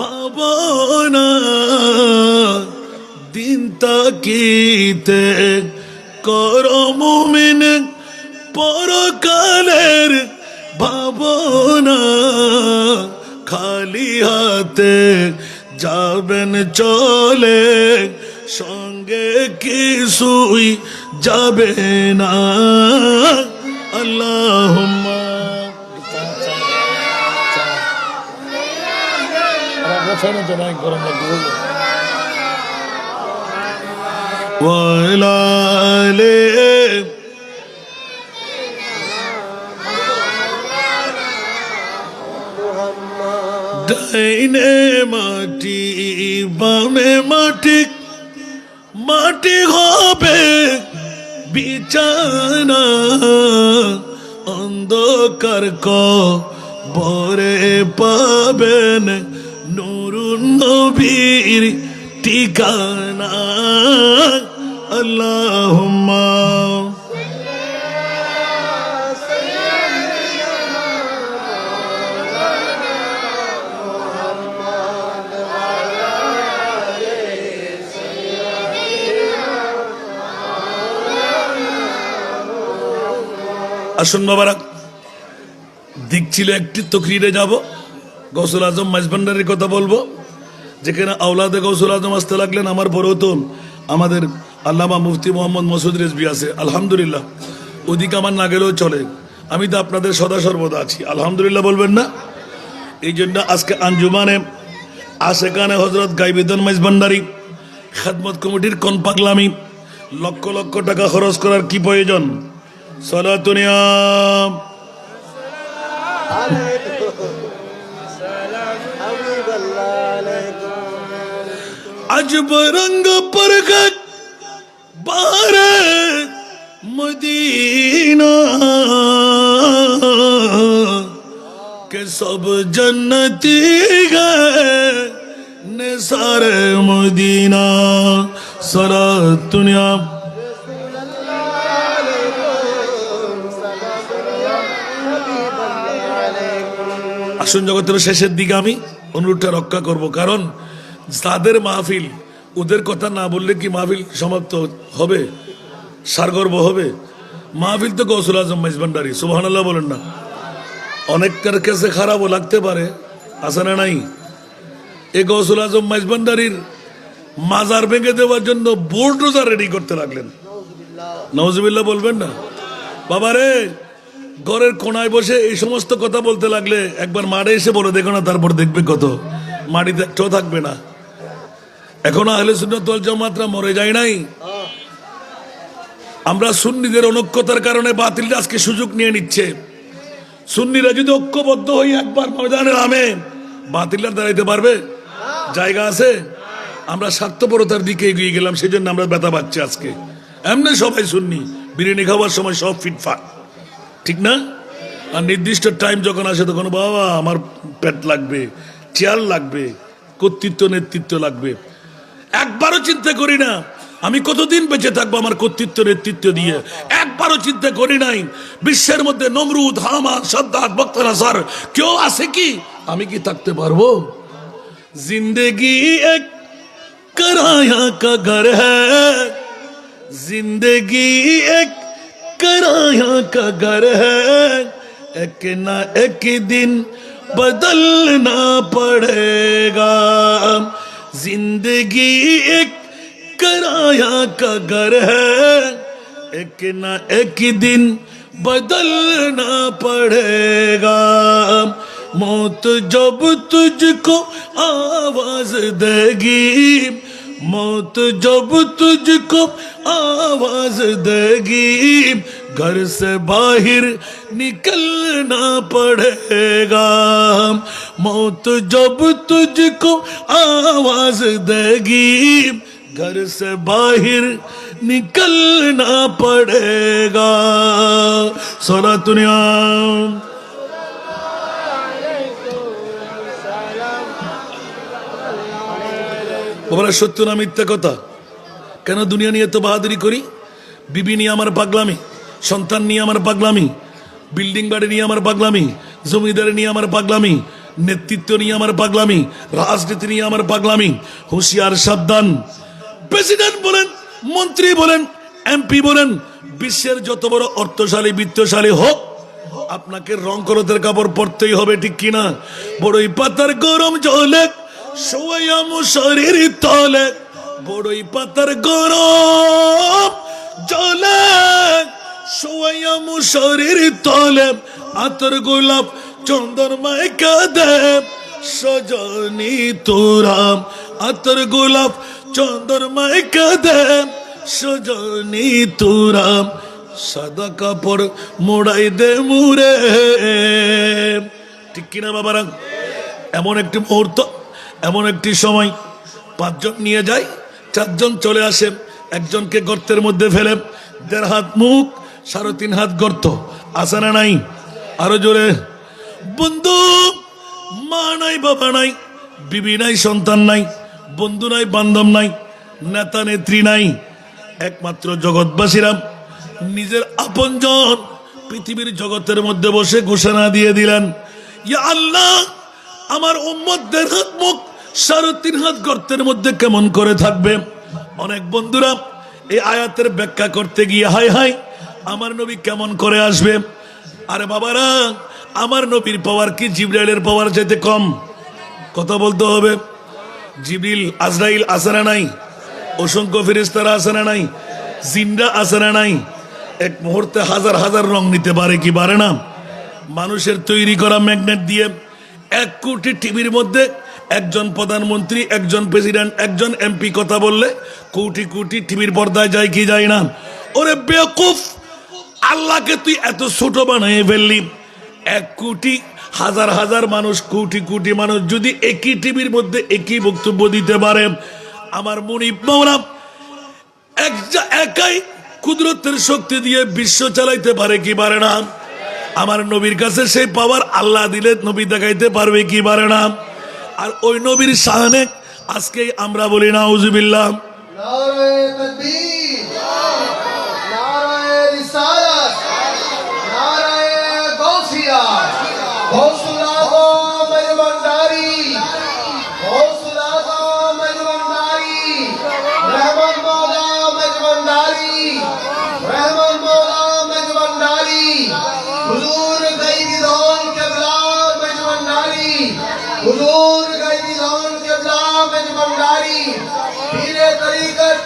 ভাবনা, দিন তাকিতে করো মুমিন পরকালের ভাবনা। খালি হাতে যাবেন চলে, সঙ্গে কিছুই যাবে না। আল্লাহুম্মা ওয়ালা আলি ডাইনে মাটি বামে মাটি, মাটি হবে বিছানা, অন্ধকার কবরে পাবেন নূরুন নবীর ঠিকানা। আল্লাহুম্মা আসুন বাবারা, দিক ছিল একটি তকরিরে যাব, গৌসুল আজম মাইজভান্ডারির কথা বলবো, যেখানে আওলাদে গৌসুল আজম আসতে লাগলেন। আমার বড় তো আমাদের আল্লামা মুফতি মোহাম্মদ মসুদ রেজভী আছে, আলহামদুলিল্লাহ। ওদিকে আমার না গেলেও চলে, আমি তো আপনাদের সদা সর্বদা আছি, আলহামদুলিল্লাহ বলবেন না? এই জন্য আজকে আঞ্জুমানে আশেকানে হজরত গাইবিদন মাইজভান্ডারি খেদমত কমিটির কোন পাগলামি, লক্ষ লক্ষ টাকা খরচ করার কি প্রয়োজন? সালাতুনিয়া अजब रंग परगट बारे मदीना के सब जन्नती गए निसार मदीना सारा दुनिया। আসুন জগতের শেষের দিকে আমি অনুরোধটা রক্ষা করব, কারণ যাদের মাহফিল ওদের কথা না বললে কি মাহফিল সমাপ্ত হবে, সারগর্ব হবে? মাহফিল তো গৌসুল আজম মাইজভান্ডারি, সুবহানাল্লাহ বলেন না? অনেকটার কাছে খারাপও লাগতে পারে, আছে না নাই? এই গৌসুল আজম মাইজভান্ডারির মাজার ভেঙে দেওয়ার জন্য বুলডোজার রেডি করতে লাগলেন, নাউজুবিল্লাহ বলবেন না? বাবারে, ঘরের কোনায় বসে এই সমস্ত কথা বলতে লাগলে একবার মাঠে এসে বলে দেখো না, তারপর দেখবে কত মাটিতে একটাও থাকবে না। এখনো আহলে সুন্নাত ওয়াল জামাতরা মরে যায় নাই। আমরা সুন্নিদের অনৈক্যতার কারণে বাতিলটা আজকে সুযোগ নিয়ে নিচ্ছে। সুন্নিরা যদি ঐক্যবদ্ধ হয়ে একবার ময়দানে নামে, বাতিলটা দাঁড়াইতে পারবে? জায়গা আছে? আমরা স্বার্থপরতার দিকে এগিয়ে গেলাম, সেই জন্য আমরা ব্যথা পাচ্ছি আজকে। এমনি সবাই সুন্নি, বিরিয়ানি খাওয়ার সময় সব ফিটফাট, ঠিক না? আর নির্দিষ্ট টাইম যখন আসে তখন বাবা আমার পেট লাগবে, চেয়ার লাগবে, কর্তৃত্ব নেতৃত্ব লাগবে। একবারও চিন্তা করি না আমি কতদিন বেঁচে থাকবো আমার কর্তৃত্ব নেতৃত্ব দিয়ে। একবারও চিন্তা করি নাই বিশ্বের মধ্যে নমরুদ, হামান, সাদ্দাত, বক্তার কেউ আছে কি? আমি কি থাকতে পারবো? জিন্দেগি এক कराया का घर है, जिंदगी एक कराया का घर है, एक ना एक दिन बदलना पड़ेगा। जिंदगी एक कराया का घर है, एक ना एक दिन बदलना पड़ेगा। मौत जब तुझको आवाज देगी, मौत जब तुझको आवाज देगी, घर से बाहर निकलना पड़ेगा। मौत जब तुझको आवाज देगी, घर से बाहर निकलना पड़ेगा। सोना दुनिया বাবারা, সত্য না মিথ্যা কথা? কেন দুনিয়া নিয়ে তো বাহাদুরি করি? বিবি নিয়ে আমার পাগলামি, সন্তান নিয়ে আমার পাগলামি, বিল্ডিং বাড়ি নিয়ে আমার পাগলামি, জমিদারি নিয়ে আমার পাগলামি, নেতৃত্ব নিয়ে আমার পাগলামি, রাজনীতি নিয়ে আমার পাগলামি। হুঁশিয়ার, সাবধান! প্রেসিডেন্ট বলেন, মন্ত্রী বলেন, এমপি বলেন, বিশ্বের যত বড় অর্থশালী বিত্তশালী হোক, আপনাকে রং করতের কাপড় পরতেই হবে, ঠিক কিনা? বড়ই পাতার গরম জলে শোয়া মুশারির তলে, বড়ই পাতার গরম জলে শোয়া মুশারির তলে, আতর গোলাপ চন্দন মাইকা দে সজনী তোরা, আতর গোলাপ চন্দন মাইকা দে সজনী তোরা, সাদা কাপড় মোড়াই দে মুরে, ঠিক কিনা বাবারা? এমন একটি মুহূর্ত, এমন একটি সময়, 5 জন নিয়ে যায়, 4 জন চলে আসে, একজনকে গর্তের মধ্যে ফেলে, 1.5 হাত মুখ, 3.5 হাত গর্ত, আছে না নাই? আরো জোরে! বন্ধু, মা নাই, বাবা নাই, বিবি নাই, সন্তান নাই, বন্ধু নাই, বান্ধব নাই, নেতা নেত্রী নাই, একমাত্র জগৎবাসীরা নিজের আপনজন পৃথিবীর জগতের মধ্যে বসে ঘোষণা দিয়ে দিলেন, ইয়া আল্লাহ, আমার উম্মতদের হাত মুখ 3.5 হাত গর্তের মধ্যে কেমন করে থাকবে? অনেক বন্ধুরা এই আয়াতের ব্যাখ্যা করতে গিয়ে হাই হাই আমার নবী কেমন করে আসবে, আরে বাবারা, আমার নবীর পাওয়ার কি জিবরাইলের পাওয়ার চাইতে কম? কথা বলতে হবে। জিবরিল আজরাইল আছে না নাই? অসংখ্য ফেরেশতারা আছে না নাই? জিনরা আছে না নাই? এক মুহূর্তে হাজার হাজার রং নিতে পারে কি পারে না? মানুষের তৈরি করা ম্যাগনেট দিয়ে 1 কোটি টিভির মধ্যে একজন প্রধানমন্ত্রী, একজন প্রেসিডেন্ট, একজন এমপি কথা বললে কোটি কোটি টিভির পর্দায় যায় কি যায় না? ওরে বেকুফ, আল্লাহকে তুই এত ছোট বানিয়ে ফেললি। 1 কোটি হাজার হাজার মানুষ, কোটি কোটি মানুষ যদি একই টিভির মধ্যে একই বক্তব্য দিতে পারে, আমার মুনিব মাওলা একাই কুদরতের শক্তি দিয়ে বিশ্ব চালাইতে পারে কি পারে না? আমার নবীর কাছে সেই পাওয়ার আল্লাহ দিলে নবী দেখাইতে পারবে কি পারে না? আর ওই নবীর শানে আজকে আমরা বলি নাউজুবিল্লাহ। নারায়ে তাকবীর, নারায়ে রিসালাত, নারায়ে গাউসিয়া, গাউসুল আযম আল-ভান্ডারি, গাউসুল আযম আল-ভান্ডারি, রহমান মাওলা আল-ভান্ডারি, রহমান মাওলা আল-ভান্ডারি, হুজুর গাইবি দৌল কিবলা আল-ভান্ডারি, হুজুর গাইবি দৌল কিবলা আল-ভান্ডারি, पीरे तरीकत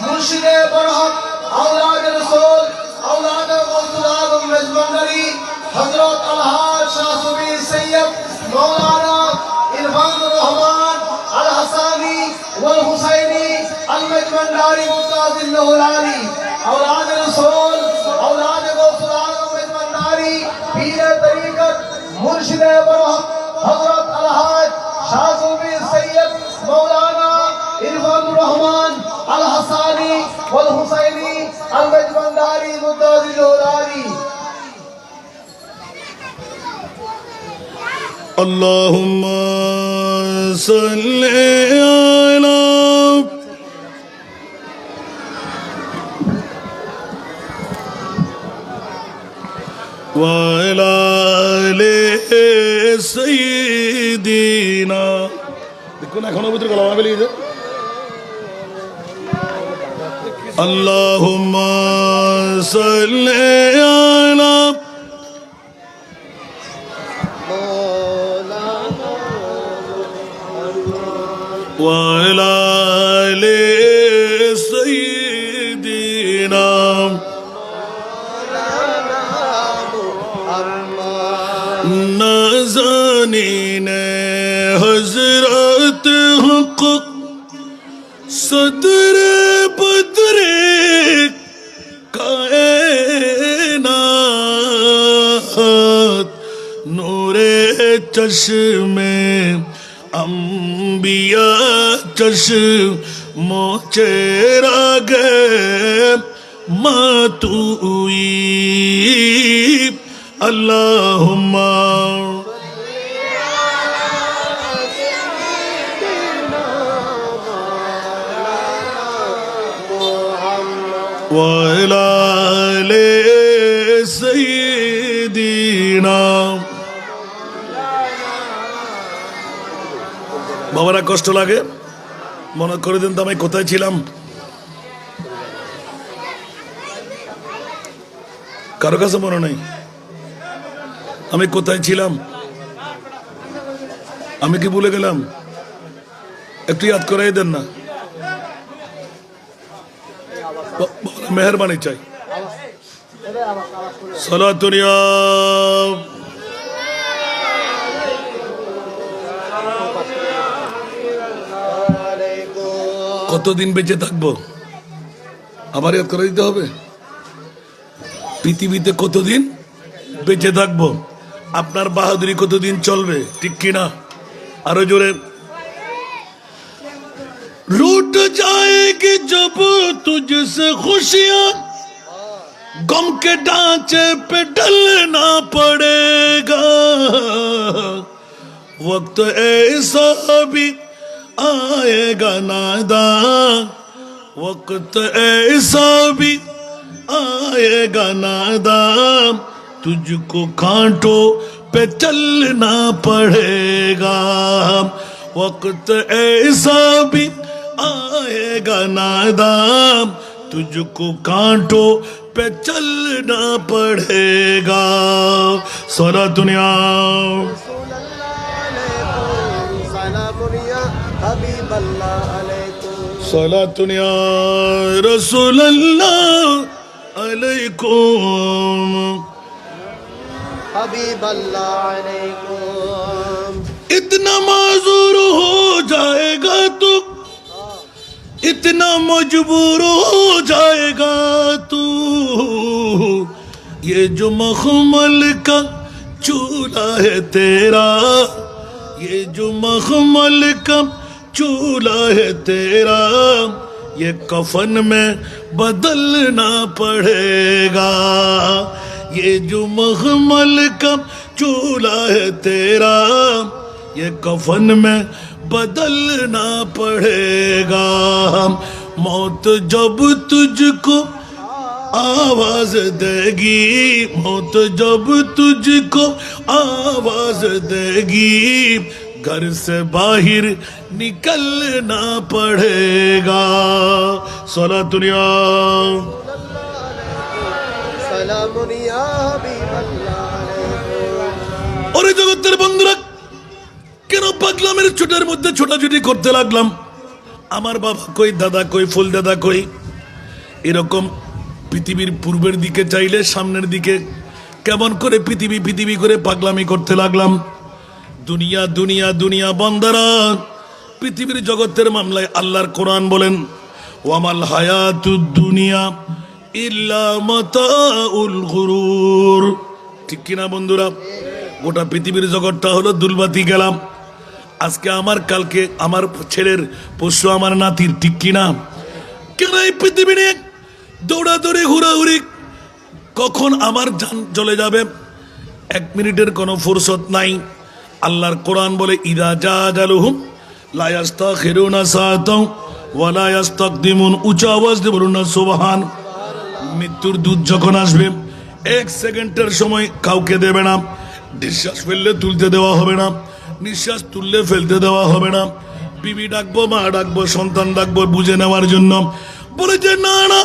मुर्शिदे बरहक औलाद रसूल औलाद गौसुल आज़म मेजबानरी हजरत अलहाज शाह सूफी सैयद मौलाना इरफान रहमान अल हसानी वल हुसैनी अल मेजबानरी मुताजिल लहुलानी औलाद रसूल औलाद गौसुल आज़म मेजबानरी पीरे तरीकत मुर्शिदे बरहक हजरत अलहाज शाह सूफी सैयद मौलाना इरफान रहमान अल हसानी वल हुसैनी अल मेजबानरी मुताजिल लहुलानी। अल्लाहुम्मा सल्ली अला व अला आले सय्यिदिना। দেখুন এখনো ভিতরে গলা বেরিয়ে যায়। अल्लाहुम्मा सल्ली अला व अला आले सय्यिदिना। नाज़नीन हज़रत हक़ सदर बदरे कायनात नूरे चश्मे अंबिया चश्मो चेरा गे मातुई अल्लाहुम्मा व अला आले सय्यिदिना। বাবারা কষ্ট লাগে? মনে করে দিন তো আমি কোথায় ছিলাম? কারো কাছে মনে নাই আমি কোথায় ছিলাম? আমি কি ভুলে গেলাম? একটু ইয়াদ করাই দেন না, মেহরবানি চাই। সালাতুনিয়া কতদিন বেঁচে থাকবো আবার ইয়াদ করে দিতে হবে। পৃথিবীতে কতদিন বেঁচে থাকবো, আপনার বাহাদুরি কতদিন চলবে, ঠিক কিনা? আরো জোরে। लूट जाएगी जब तुझसे खुशियां, गम के ढांचे पे ढलना पड़ेगा। वक्त ऐसा भी आएगा नादान, वक्त ऐसा भी आएगा नादान, तुझको कांटों पे चलना पड़ेगा। वक्त ऐसा भी आएगा नादाम, तुझको कांटों पे चलना पड़ेगा सोला दुनिया सोला दुनिया रसूल अल्लाह अलैकुम हबीब अल्लाह अलैकुम इतना माजूर हो जाएगा तू इतना मजबूर हो जाएगा तू ये जो मखमल का चूल्हा है तेरा ये जो मखमल का चूल्हा है तेरा ये कफन में बदलना पड़ेगा ये जो मखमल का चूल्हा है तेरा ये कफन में बदलना पड़ेगा मौत जब तुझको आवाज देगी मौत जब तुझको आवाज देगी घर से बाहर निकलना पड़ेगा सोला दुनिया सलामुन या हबीब अल्लाह अलैकुम ওরে জগতের বন্ধুরা কেন পাগলামের ছোটের মধ্যে ছোটাছুটি করতে লাগলাম আমার বাবা কই দাদা কই ফুল দাদা কই এরকম পৃথিবীর পূর্বের দিকে চাইলে সামনের দিকে কেমন করে পৃথিবী পৃথিবী করে পাগলামি করতে লাগলাম দুনিয়া দুনিয়া দুনিয়া বন্দারা পৃথিবীর জগতের মামলায় আল্লাহর কোরআন বলেন ওয়ামাল হায়াতুদ দুনিয়া ইল্লা মাতাউল গুরুর ঠিক কিনা বন্ধুরা গোটা পৃথিবীর জগৎটা হলো দুলবাতি গেলাম আজকে আমার কালকে আমার ছেলের পশু আমার নাতির ঠিক কিনা কেন এই পৃথিবী নিয়ে দৌড়াদৌড়ি হুড়াহুড়ি কখন আমার জান চলে যাবে এক মিনিটের কোনো ফুরসত নাই আল্লাহর কোরআন বলে ইদা জাজালুহুম লা ইস্তাখিরুনা সাআতাও ওয়া লা ইস্তাকদিমুন উচ্চ আওয়াজ দিয়ে বলুন না সুবহান মৃত্যুর দূত যখন আসবে এক সেকেন্ডের সময় কাউকে দেবে না নিঃশ্বাস ফেললে তুলতে দেওয়া হবে না নিঃশ্বাস তুললে ফেলতে দেওয়া হবে না বিবি ডাকবো মা ডাকবো সন্তান ডাকবো বুঝে নেওয়ার জন্য বলে যে না না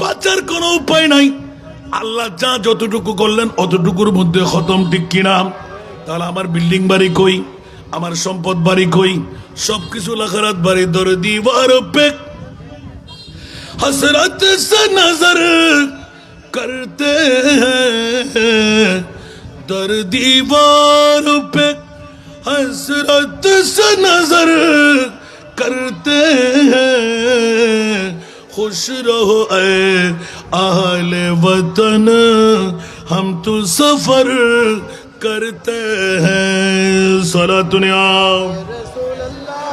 বাঁচার কোনো উপায় নাই আল্লাহ যা যতটুকু করলেন অতটুকুর মধ্যে খতম ঠিক কিনা তাহলে আমার বিল্ডিং বাড়ি কই আমার সম্পদ বাড়ি কই সবকিছু লাখারাত বাড়ি ধরে দিবার পে हसरत से नजर करते हैं दर दीवार पे हसरत से नजर करते हैं खुश रहो ऐ आहले वतन हम तो सफर करते हैं सला दुनिया रसूल अल्लाह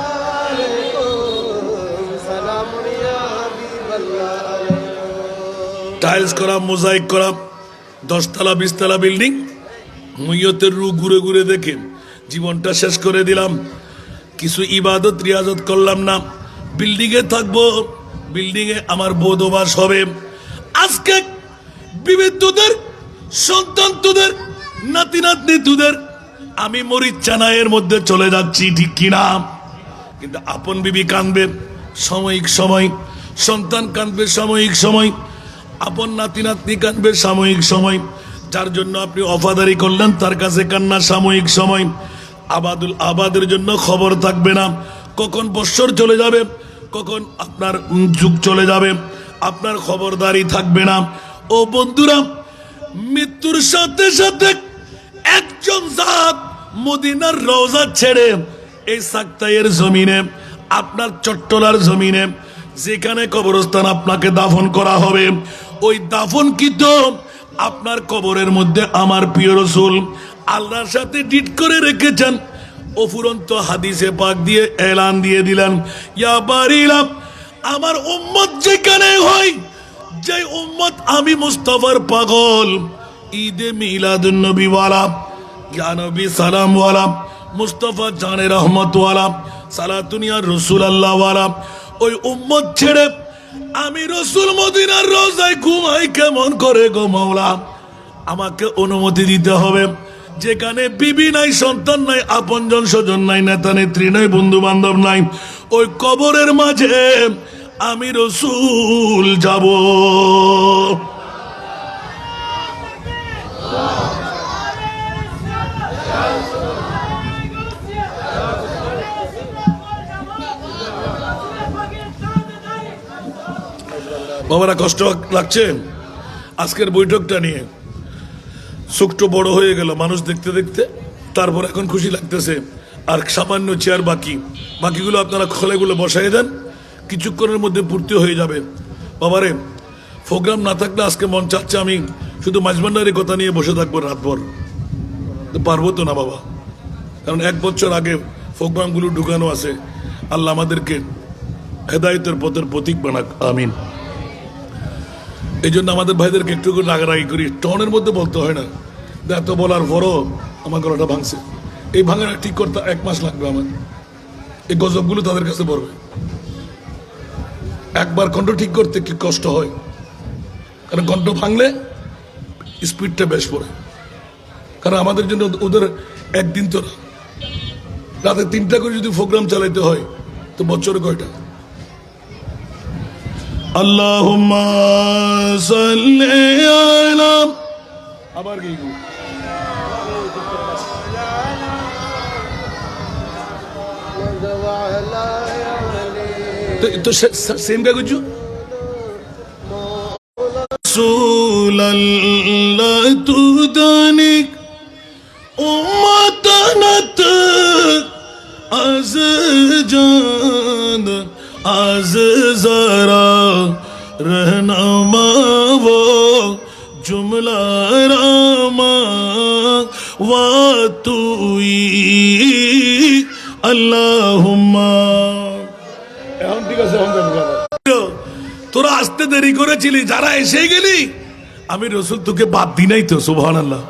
अलैकुम सलामुन या हबीब अल्लाह अलैकुम টাইলস করা মোজাইক করা 10 তলা 20 তলা বিল্ডিং মুইয়তের রু ঘুরে ঘুরে দেখে জীবনটা শেষ করে দিলাম কিছু ইবাদত রিয়াজত করলাম না বিল্ডিং এ থাকবো বিল্ডিং এ আমার বোধবাস হবে আজকে বিবিধদের সন্তান তোদের নাতি নাতনি তোদের আমি মরিচ চানায়ের মধ্যে চলে যাচ্ছি ঠিক কিনা কিন্তু আপন বিবি কাঁদবে সাময়িক সময় সন্তান কাঁদবে সাময়িক সময় আপন নাতি নাতনি কাঁদবে সাময়িক সময় যার জন্য আপনি অফাদারি করলেন তার কাছে কান্না সাময়িক সময় আবাদের জন্য খবর থাকবে না কখন বৎসর চলে যাবে কখন আপনার যুগ চলে যাবে আপনার খবরদারি থাকবে না ও বন্ধুরা মৃত্যুর সাথে সাথে একজন জাত মদিনার রওজা ছেড়ে এই সাক্তাইয়ের জমিনে আপনার চট্টলার জমিনে যেখানে কবরস্থান আপনাকে দাফন করা হবে ওই দাফনকৃত আপনার কবরের মধ্যে আমার প্রিয় রাসূল আল্লাহর সাথে ডিট করে রেখেছেন অফুরন্ত হাদিসে পাক দিয়ে এলান দিয়ে দিলেন ইয়া বারিলা আমার উম্মত যেখানে হয় যে উম্মত আমি মুস্তাফার পাগল ঈদে মিলাদুন নবী ওয়ালা ইয়া নবী সালাম ওয়ালা মুস্তাফা জানে রহমত ওয়ালা সালাতুনিয়া রাসূলুল্লাহ ওয়ালা ওই উম্মত ছেড়ে আমি রাসূল মদিনার রওজায় ঘুমাই কেমন করে গো মাওলা আমাকে অনুমতি দিতে হবে যেখানে বিবি নাই সন্তান নাই আপনজন স্বজন নাই নেতা নেত্রী নাই বন্ধু বান্ধব নাই ওই কবরের মাঝে আমি রসুল যাব। বাবারা কষ্ট লাগছে আজকের বৈঠকটা নিয়ে, চোখটা বড় হয়ে গেল মানুষ দেখতে দেখতে, তারপর এখন খুশি লাগতেছে। আর সামান্য চেয়ার বাকিগুলো আপনারা খোলেগুলো বসাই দেন, কিছুক্ষণের মধ্যে পূর্তি হয়ে যাবে। বাবারে প্রোগ্রাম না থাকলে আজকে মন চাচ্ছে আমি শুধু মাঝভান্ডারের কথা নিয়ে বসে থাকবো রাতভর, পারবো তো না বাবা, কারণ 1 বছর আগে প্রোগ্রামগুলো ঢুকানো আছে। আল্লাহ আমাদেরকে হেদায়েতের পথের প্রতীক বানাক, আমিন। এই জন্য আমাদের ভাইদেরকে একটু করে রাগারাগি করি, টনের মধ্যে বলতে হয় না। এত বলার পরও আমার গলাটা ভাঙছে, এই ভাঙাটা ঠিক করতে 1 মাস লাগবে আমার। এই গজবগুলো তাদের কাছে পড়বে। একবার কণ্ঠ ঠিক করতে কি কষ্ট হয়, কারণ কণ্ঠ ভাঙলে স্পিডটা বেশ পড়ে। কারণ আমাদের জন্য ওদের একদিন তো না, রাতে 3টা করে যদি প্রোগ্রাম চালাইতে হয় তো বছরে কয়টা? আল্লাহুম্মা সাল্লি আলা, আবার কি তো সেম কা কিছু রাসূলুল্লাহ তুদানিক উম্মাতানাত আজ জান আজ জরা रहनुमा वो जुमला रामा वा तुई अल्लाहुम्मा। এখন ঠিক আছে, তোরা আসতে দেরি করেছিলি, যারা এসে গেলি আমি রসুল তোকে বাদ দি নাই তো, সুবহানাল্লাহ।